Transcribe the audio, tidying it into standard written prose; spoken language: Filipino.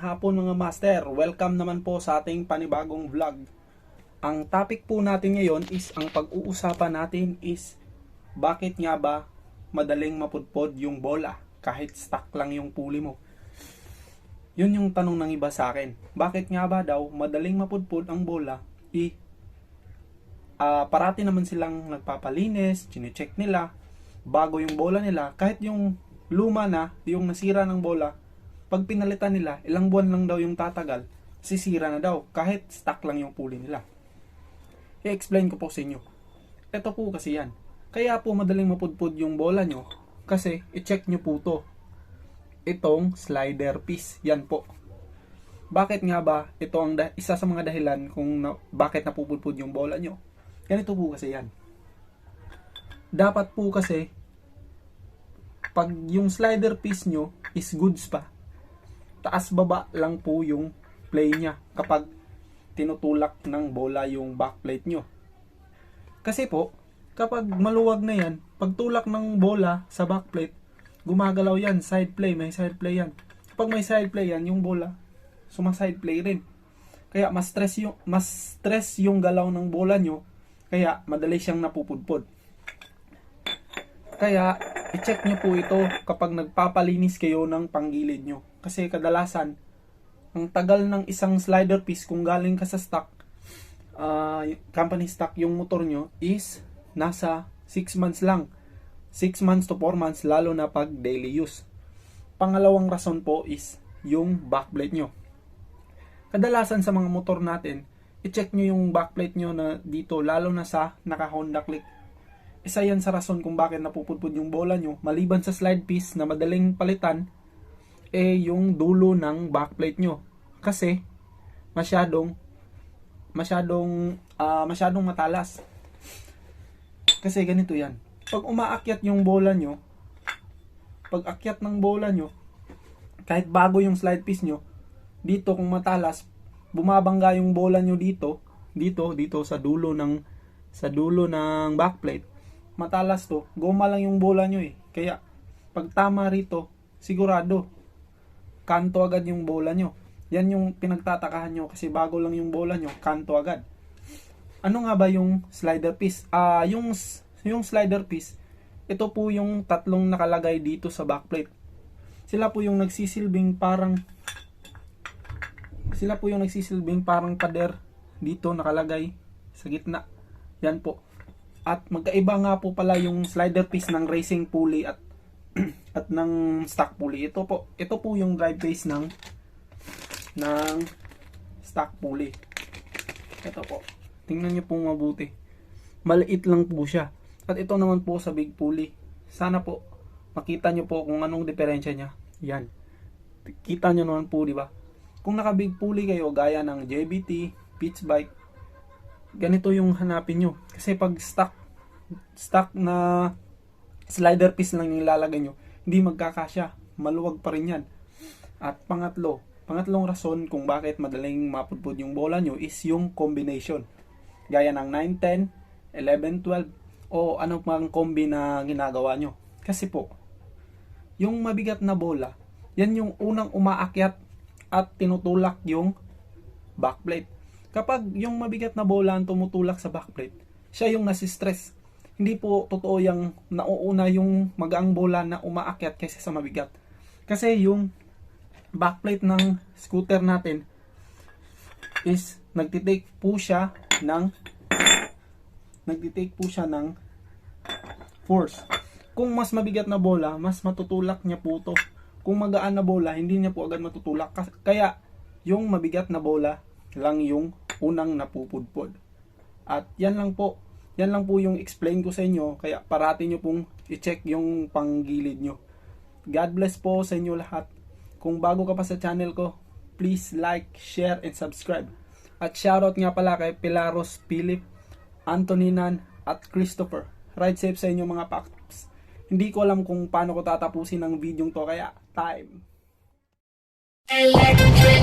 hapon mga master. Welcome naman po sa ating panibagong vlog. Ang topic po natin ngayon is, ang pag-uusapan natin is, bakit nga ba madaling mapudpod yung bola kahit stuck lang yung puli mo? Yun yung tanong ng iba sa akin. Bakit nga ba daw madaling mapudpod ang bola? Parati naman silang nagpapalinis, chinecheck nila bago yung bola nila. Kahit yung luma na, yung nasira ng bola, pag pinalitan nila, ilang buwan lang daw yung tatagal, sisira na daw, kahit stuck lang yung puli nila. I-explain ko po sa inyo. Ito po kasi yan. Kaya po madaling mapudpod yung bola nyo, kasi i-check nyo po to. Itong slider piece, yan po. Bakit nga ba ito ang isa sa mga dahilan kung bakit napupudpod yung bola nyo? Ganito po kasi yan. Dapat po kasi, pag yung slider piece nyo is goods pa, taas baba lang po yung play niya kapag tinutulak ng bola yung backplate nyo. Kasi po, kapag maluwag na yan, pag tulak ng bola sa backplate, gumagalaw yan, side play, may side play yan. Kapag may side play yan, yung bola, sumaside play rin. Kaya mas stress yung galaw ng bola nyo, kaya madali siyang napupudpod. Kaya, i-check nyo po ito kapag nagpapalinis kayo ng panggilid nyo. Kasi kadalasan, ang tagal ng isang slider piece kung galing ka sa stock, company stock yung motor nyo is nasa 6 months lang. 6 months to 4 months, lalo na pag daily use. Pangalawang rason po is yung backplate nyo. Kadalasan sa mga motor natin, i-check nyo yung backplate nyo na dito, lalo na sa naka-Honda Click. Isa yan sa rason kung bakit napupudpod yung bola nyo, maliban sa slide piece na madaling palitan, yung dulo ng backplate nyo. Kasi masyadong matalas. Kasi ganito yan. Pag umaakyat yung bola nyo, pag akyat ng bola nyo, kahit bago yung slide piece nyo, dito kung matalas, bumabangga yung bola nyo dito sa dulo ng backplate. Matalas to, goma lang yung bola nyo eh. Kaya, pag tama rito, sigurado, kanto agad yung bola nyo. Yan yung pinagtatakahan nyo kasi bago lang yung bola nyo, kanto agad. Ano nga ba yung slider piece? Yung slider piece, ito po yung tatlong nakalagay dito sa backplate. Sila po yung nagsisilbing parang pader dito nakalagay sa gitna. Yan po. At magkaiba nga po pala yung slider piece ng racing pulley at ng stock pulley. Ito po yung drive base ng stock pulley. Ito po. Tingnan niyo po mabuti. Maliit lang po siya. At ito naman po sa big pulley. Sana po makita niyo po kung anong diferensya niya. Yan. Kita niyo naman po, di ba? Kung naka big pulley kayo gaya ng JBT, Pitch Bike, ganito yung hanapin nyo. Kasi pag stock na slider piece lang yung ilalagay nyo, hindi magkakasya. Maluwag pa rin yan. At pangatlong rason kung bakit madaling mapudpod yung bola nyo is yung combination. Gaya ng 9, 10, 11, 12, o ano pang combi na ginagawa nyo. Kasi po, yung mabigat na bola, yan yung unang umaakyat at tinutulak yung backplate. Kapag yung mabigat na bola ang tumutulak sa backplate, siya yung nasistress. Hindi po totoo yung nauuna yung magaang bola na umaakyat kaysa sa mabigat. Kasi yung backplate ng scooter natin is nagtitake po siya ng force. Kung mas mabigat na bola, mas matutulak niya po to. Kung magaan na bola, hindi niya po agad matutulak. Kaya yung mabigat na bola lang yung unang napupudpod. At yan lang po yung explain ko sa inyo. Kaya parati nyo pong i-check yung panggilid nyo. God bless po sa inyo lahat. Kung bago ka pa sa channel ko, please like, share, and subscribe. At shoutout nga pala kay Pilaros, Philip, Antoninan, at Christopher. Ride safe sa inyo mga paps. Hindi ko alam kung paano ko tatapusin ang video to, kaya time. Electric.